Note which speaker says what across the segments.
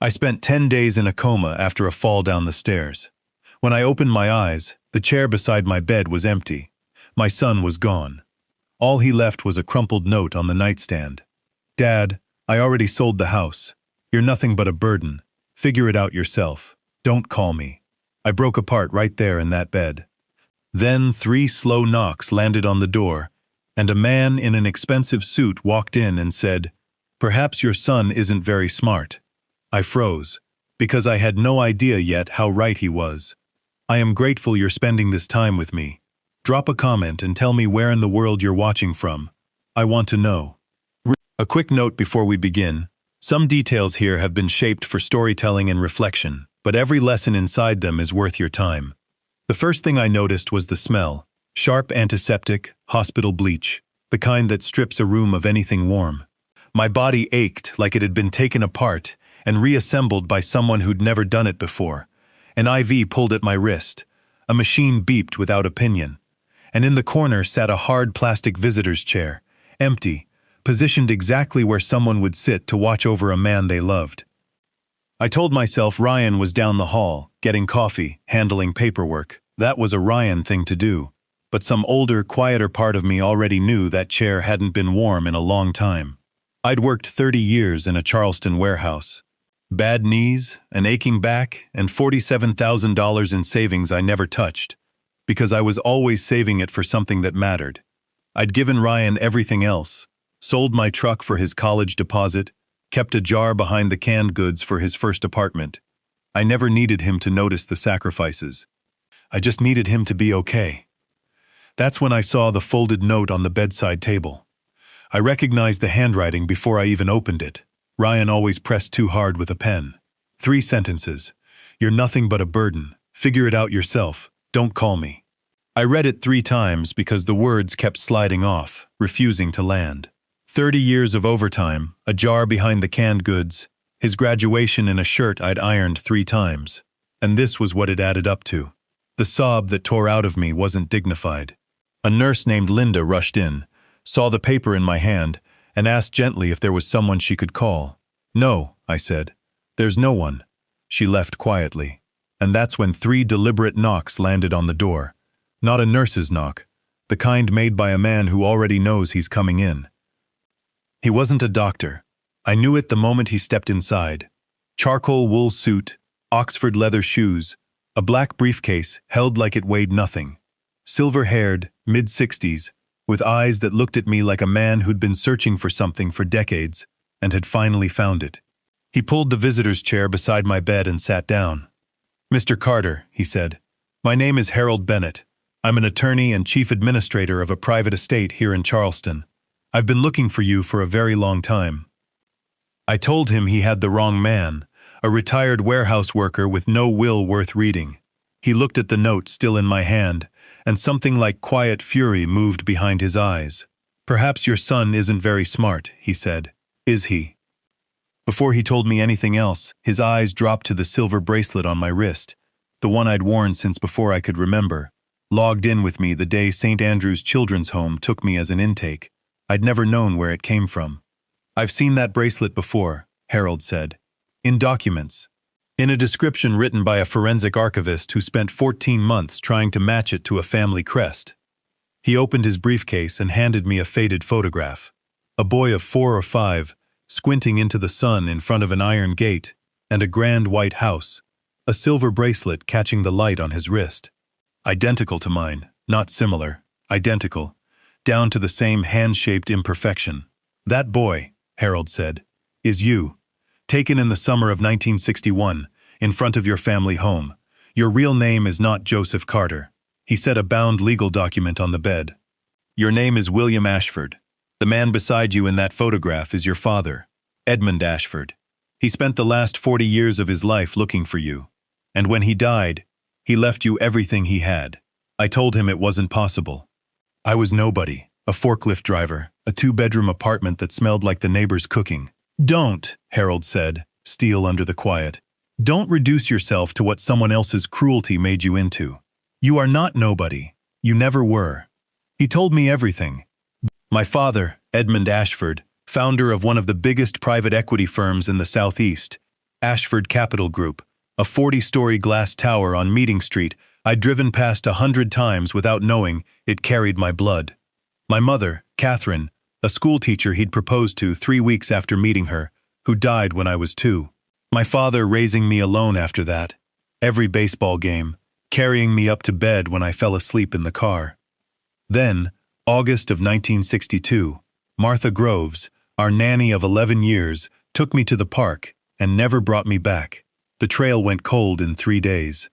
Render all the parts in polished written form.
Speaker 1: I spent 10 days in a coma after a fall down the stairs. When I opened my eyes, the chair beside my bed was empty. My son was gone. All he left was a crumpled note on the nightstand. "Dad, I already sold the house. You're nothing but a burden. Figure it out yourself. Don't call me." I broke apart right there in that bed. Then 3 slow knocks landed on the door, and a man in an expensive suit walked in and said, "Perhaps your son isn't very smart." I froze, because I had no idea yet how right he was. "I am grateful you're spending this time with me. Drop a comment and tell me where in the world you're watching from. I want to know." A quick note before we begin. Some details here have been shaped for storytelling and reflection, but every lesson inside them is worth your time. The first thing I noticed was the smell. Sharp antiseptic, hospital bleach, the kind that strips a room of anything warm. My body ached like it had been taken apart and reassembled by someone who'd never done it before. An IV pulled at my wrist. A machine beeped without opinion. And in the corner sat a hard plastic visitor's chair, empty, positioned exactly where someone would sit to watch over a man they loved. I told myself Ryan was down the hall, getting coffee, handling paperwork. That was a Ryan thing to do. But some older, quieter part of me already knew that chair hadn't been warm in a long time. I'd worked 30 years in a Charleston warehouse. Bad knees, an aching back, and $47,000 in savings I never touched, because I was always saving it for something that mattered. I'd given Ryan everything else, sold my truck for his college deposit, kept a jar behind the canned goods for his first apartment. I never needed him to notice the sacrifices. I just needed him to be okay. That's when I saw the folded note on the bedside table. I recognized the handwriting before I even opened it. Ryan always pressed too hard with a pen. 3 sentences. "You're nothing but a burden. Figure it out yourself. Don't call me." I read it 3 times because the words kept sliding off, refusing to land. 30 years of overtime, a jar behind the canned goods, his graduation in a shirt I'd ironed 3 times. And this was what it added up to. The sob that tore out of me wasn't dignified. A nurse named Linda rushed in, saw the paper in my hand, and asked gently if there was someone she could call. "No," I said. "There's no one." She left quietly. And that's when 3 deliberate knocks landed on the door. Not a nurse's knock, the kind made by a man who already knows he's coming in. He wasn't a doctor. I knew it the moment he stepped inside. Charcoal wool suit, Oxford leather shoes, a black briefcase held like it weighed nothing. Silver-haired, mid-60s, with eyes that looked at me like a man who'd been searching for something for decades and had finally found it. He pulled the visitor's chair beside my bed and sat down. "Mr. Carter," he said, "my name is Harold Bennett. I'm an attorney and chief administrator of a private estate here in Charleston. I've been looking for you for a very long time." I told him he had the wrong man, a retired warehouse worker with no will worth reading. He looked at the note still in my hand, and something like quiet fury moved behind his eyes. "Perhaps your son isn't very smart," he said. "Is he?" Before he told me anything else, his eyes dropped to the silver bracelet on my wrist, the one I'd worn since before I could remember, logged in with me the day St. Andrew's Children's Home took me as an intake. I'd never known where it came from. "I've seen that bracelet before," Harold said. "In documents. In a description written by a forensic archivist who spent 14 months trying to match it to a family crest." He opened his briefcase and handed me a faded photograph. A boy of 4 or 5, squinting into the sun in front of an iron gate, and a grand white house, a silver bracelet catching the light on his wrist. Identical to mine, not similar, identical, down to the same hand-shaped imperfection. "That boy," Harold said, "is you. Taken in the summer of 1961, in front of your family home. Your real name is not Joseph Carter." He set a bound legal document on the bed. "Your name is William Ashford. The man beside you in that photograph is your father, Edmund Ashford. He spent the last 40 years of his life looking for you. And when he died, he left you everything he had. I told him it wasn't possible. I was nobody, a forklift driver, a 2-bedroom apartment that smelled like the neighbor's cooking." "Don't," Harold said, steel under the quiet. "Don't reduce yourself to what someone else's cruelty made you into. You are not nobody. You never were." He told me everything. My father, Edmund Ashford, founder of one of the biggest private equity firms in the Southeast, Ashford Capital Group, a 40-story glass tower on Meeting Street I'd driven past 100 times without knowing it carried my blood. My mother, Catherine, a schoolteacher he'd proposed to 3 weeks after meeting her, who died when I was 2. My father raising me alone after that, every baseball game, carrying me up to bed when I fell asleep in the car. Then, August of 1962, Martha Groves, our nanny of 11 years, took me to the park and never brought me back. The trail went cold in 3 days.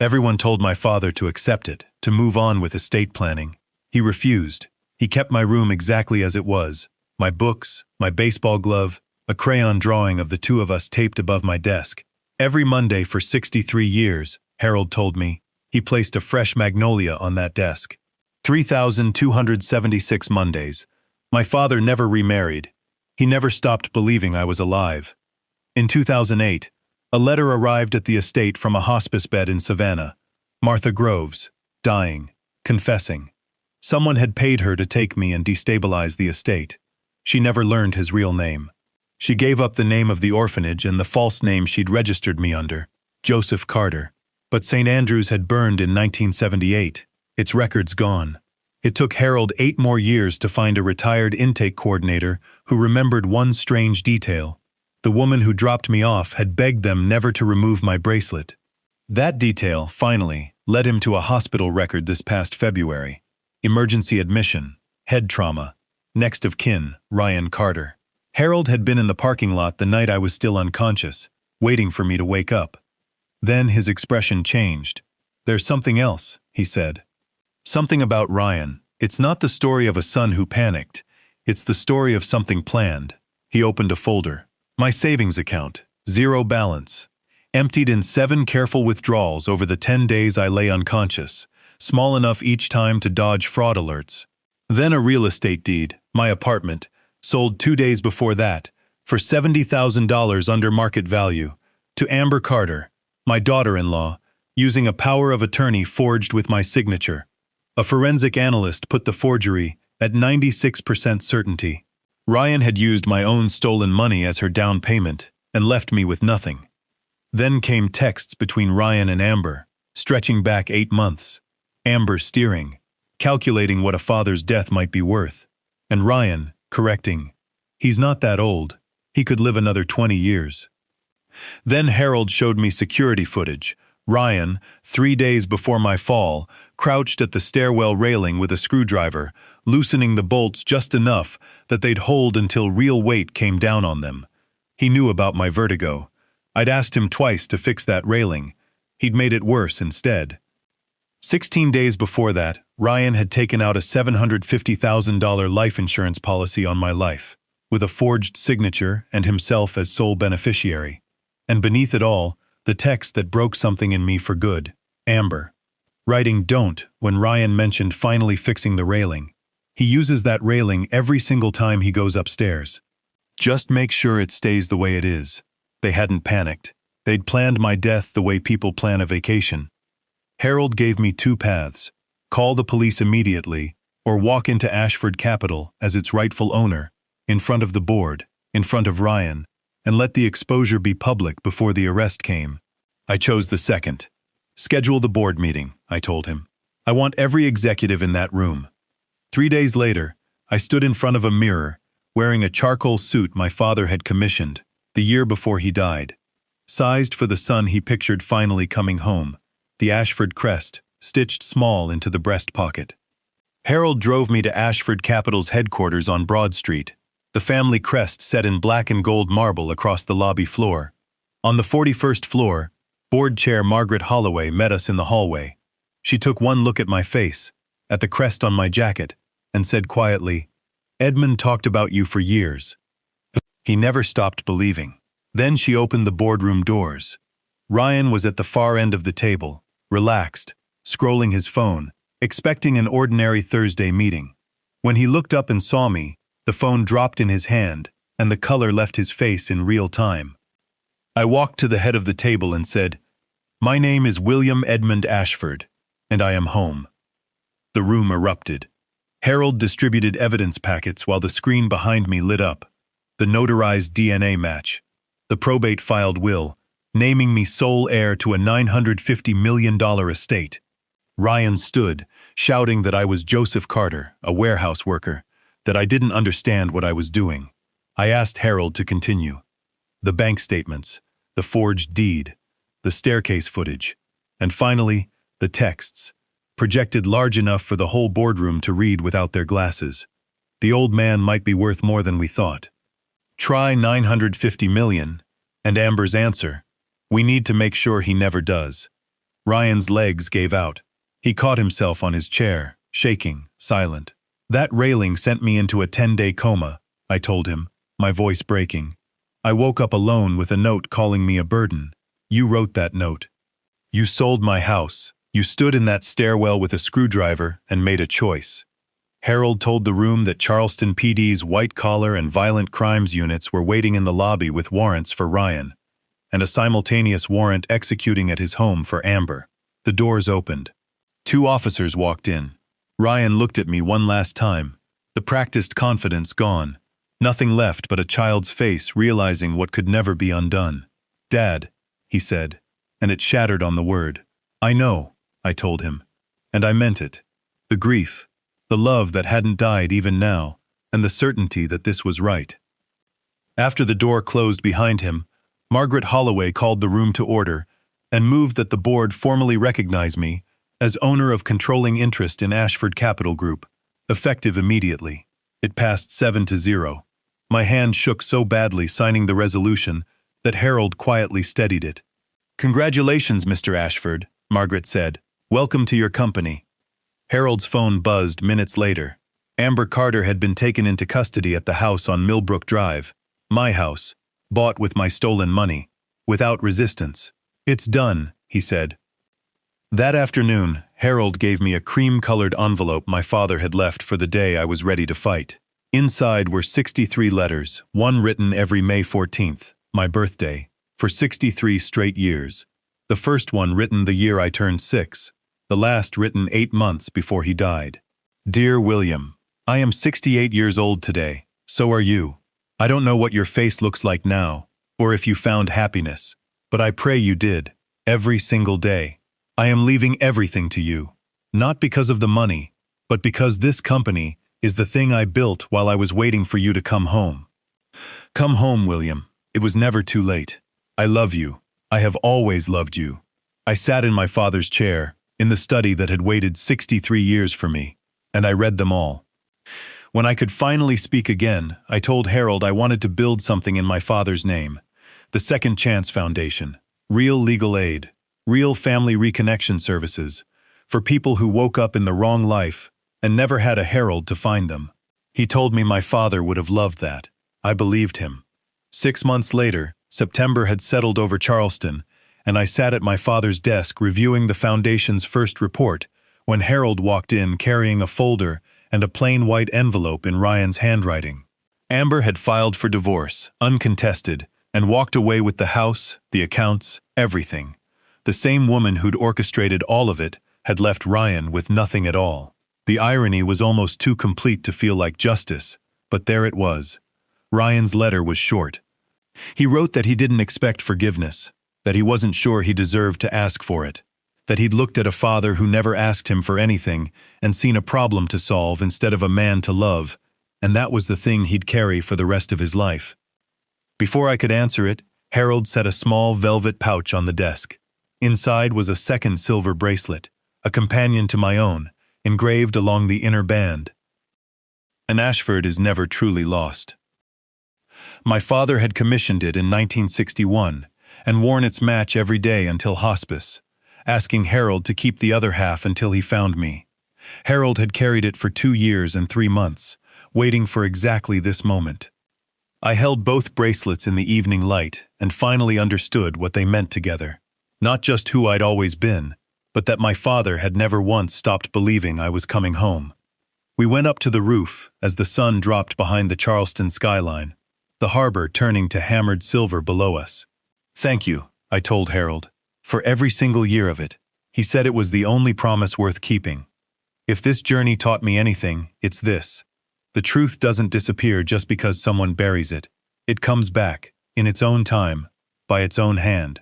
Speaker 1: Everyone told my father to accept it, to move on with estate planning. He refused. He kept my room exactly as it was. My books, my baseball glove, a crayon drawing of the two of us taped above my desk. Every Monday for 63 years, Harold told me, he placed a fresh magnolia on that desk. 3,276 Mondays. My father never remarried. He never stopped believing I was alive. In 2008, a letter arrived at the estate from a hospice bed in Savannah. Martha Groves, dying, confessing. Someone had paid her to take me and destabilize the estate. She never learned his real name. She gave up the name of the orphanage and the false name she'd registered me under, Joseph Carter. But St. Andrews had burned in 1978. Its records gone. It took Harold 8 more years to find a retired intake coordinator who remembered one strange detail. The woman who dropped me off had begged them never to remove my bracelet. That detail, finally, led him to a hospital record this past February. Emergency admission, head trauma, next of kin, Ryan Carter. Harold had been in the parking lot the night I was still unconscious, waiting for me to wake up. Then his expression changed. "There's something else," he said. "Something about Ryan. It's not the story of a son who panicked. It's the story of something planned." He opened a folder. My savings account, 0 balance. Emptied in 7 careful withdrawals over the 10 days I lay unconscious, small enough each time to dodge fraud alerts. Then a real estate deed, my apartment, sold 2 days before that, for $70,000 under market value, to Amber Carter, my daughter-in-law, using a power of attorney forged with my signature. A forensic analyst put the forgery at 96% certainty. Ryan had used my own stolen money as her down payment and left me with nothing. Then came texts between Ryan and Amber, stretching back 8 months. Amber steering, calculating what a father's death might be worth, and Ryan correcting, "He's not that old. He could live another 20 years. Then Harold showed me security footage. Ryan, 3 days before my fall, crouched at the stairwell railing with a screwdriver, loosening the bolts just enough that they'd hold until real weight came down on them. He knew about my vertigo. I'd asked him twice to fix that railing. He'd made it worse instead. 16 days before that, Ryan had taken out a $750,000 life insurance policy on my life, with a forged signature and himself as sole beneficiary. And beneath it all, the text that broke something in me for good, Amber. Writing "don't" when Ryan mentioned finally fixing the railing. He uses that railing every single time he goes upstairs. Just make sure it stays the way it is. They hadn't panicked. They'd planned my death the way people plan a vacation. Harold gave me 2 paths: call the police immediately, or walk into Ashford Capital as its rightful owner, in front of the board, in front of Ryan, and let the exposure be public before the arrest came. I chose the second. "Schedule the board meeting," I told him. "I want every executive in that room." 3 days later, I stood in front of a mirror, wearing a charcoal suit my father had commissioned the year before he died. Sized for the son he pictured finally coming home, the Ashford crest stitched small into the breast pocket. Harold drove me to Ashford Capital's headquarters on Broad Street, the family crest set in black and gold marble across the lobby floor. On the 41st floor, board chair Margaret Holloway met us in the hallway. She took one look at my face, at the crest on my jacket, and said quietly, "Edmund talked about you for years." He never stopped believing. Then she opened the boardroom doors. Ryan was at the far end of the table, relaxed, scrolling his phone, expecting an ordinary Thursday meeting. When he looked up and saw me, the phone dropped in his hand, and the color left his face in real time. I walked to the head of the table and said, "My name is William Edmund Ashford, and I am home." The room erupted. Harold distributed evidence packets while the screen behind me lit up. The notarized DNA match, the probate-filed will, naming me sole heir to a $950 million estate. Ryan stood, shouting that I was Joseph Carter, a warehouse worker, that I didn't understand what I was doing. I asked Harold to continue. The bank statements, the forged deed, the staircase footage, and finally, the texts, projected large enough for the whole boardroom to read without their glasses. The old man might be worth more than we thought. Try 950 million, and Amber's answer, we need to make sure he never does. Ryan's legs gave out. He caught himself on his chair, shaking, silent. That railing sent me into a 10-day coma, I told him, my voice breaking. I woke up alone with a note calling me a burden. You wrote that note. You sold my house. You stood in that stairwell with a screwdriver and made a choice. Harold told the room that Charleston PD's white-collar and violent crimes units were waiting in the lobby with warrants for Ryan, and a simultaneous warrant executing at his home for Amber. The doors opened. 2 officers walked in. Ryan looked at me one last time, the practiced confidence gone. Nothing left but a child's face realizing what could never be undone. Dad, he said, and it shattered on the word. I know, I told him, and I meant it. The grief, the love that hadn't died even now, and the certainty that this was right. After the door closed behind him, Margaret Holloway called the room to order and moved that the board formally recognize me as owner of controlling interest in Ashford Capital Group, effective immediately. It passed 7-0. My hand shook so badly signing the resolution that Harold quietly steadied it. Congratulations, Mr. Ashford, Margaret said. Welcome to your company. Harold's phone buzzed minutes later. Amber Carter had been taken into custody at the house on Millbrook Drive, my house, bought with my stolen money, without resistance. It's done, he said. That afternoon, Harold gave me a cream-colored envelope my father had left for the day I was ready to fight. Inside were 63 letters, one written every May 14th, my birthday, for 63 straight years. The first one written the year I turned 6, the last written 8 months before he died. Dear William, I am 68 years old today, so are you. I don't know what your face looks like now, or if you found happiness, but I pray you did, every single day. I am leaving everything to you, not because of the money, but because this company is the thing I built while I was waiting for you to come home. Come home, William. It was never too late. I love you. I have always loved you. I sat in my father's chair, in the study that had waited 63 years for me, and I read them all. When I could finally speak again, I told Harold I wanted to build something in my father's name, the Second Chance Foundation, real legal aid, real family reconnection services, for people who woke up in the wrong life and never had a Harold to find them. He told me my father would have loved that. I believed him. 6 months later, September had settled over Charleston, and I sat at my father's desk reviewing the foundation's first report when Harold walked in carrying a folder and a plain white envelope in Ryan's handwriting. Amber had filed for divorce, uncontested, and walked away with the house, the accounts, everything. The same woman who'd orchestrated all of it had left Ryan with nothing at all. The irony was almost too complete to feel like justice, but there it was. Ryan's letter was short. He wrote that he didn't expect forgiveness, that he wasn't sure he deserved to ask for it, that he'd looked at a father who never asked him for anything and seen a problem to solve instead of a man to love, and that was the thing he'd carry for the rest of his life. Before I could answer it, Harold set a small velvet pouch on the desk. Inside was a second silver bracelet, a companion to my own, engraved along the inner band. An Ashford is never truly lost. My father had commissioned it in 1961 and worn its match every day until hospice, asking Harold to keep the other half until he found me. Harold had carried it for 2 years and 3 months, waiting for exactly this moment. I held both bracelets in the evening light and finally understood what they meant together. Not just who I'd always been, but that my father had never once stopped believing I was coming home. We went up to the roof as the sun dropped behind the Charleston skyline, the harbor turning to hammered silver below us. Thank you, I told Harold, for every single year of it. He said it was the only promise worth keeping. If this journey taught me anything, it's this. The truth doesn't disappear just because someone buries it. It comes back, in its own time, by its own hand.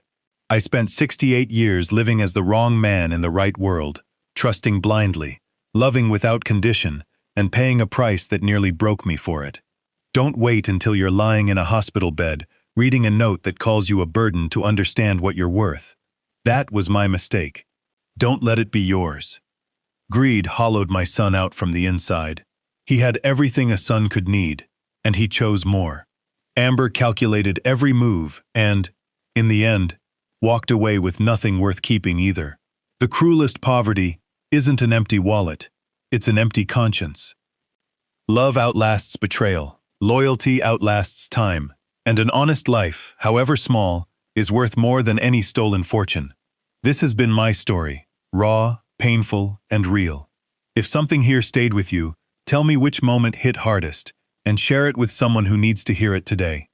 Speaker 1: I spent 68 years living as the wrong man in the right world, trusting blindly, loving without condition, and paying a price that nearly broke me for it. Don't wait until you're lying in a hospital bed, reading a note that calls you a burden to understand what you're worth. That was my mistake. Don't let it be yours. Greed hollowed my son out from the inside. He had everything a son could need, and he chose more. Amber calculated every move and, in the end, walked away with nothing worth keeping either. The cruelest poverty isn't an empty wallet, it's an empty conscience. Love outlasts betrayal, loyalty outlasts time, and an honest life, however small, is worth more than any stolen fortune. This has been my story, raw, painful, and real. If something here stayed with you, tell me which moment hit hardest, and share it with someone who needs to hear it today.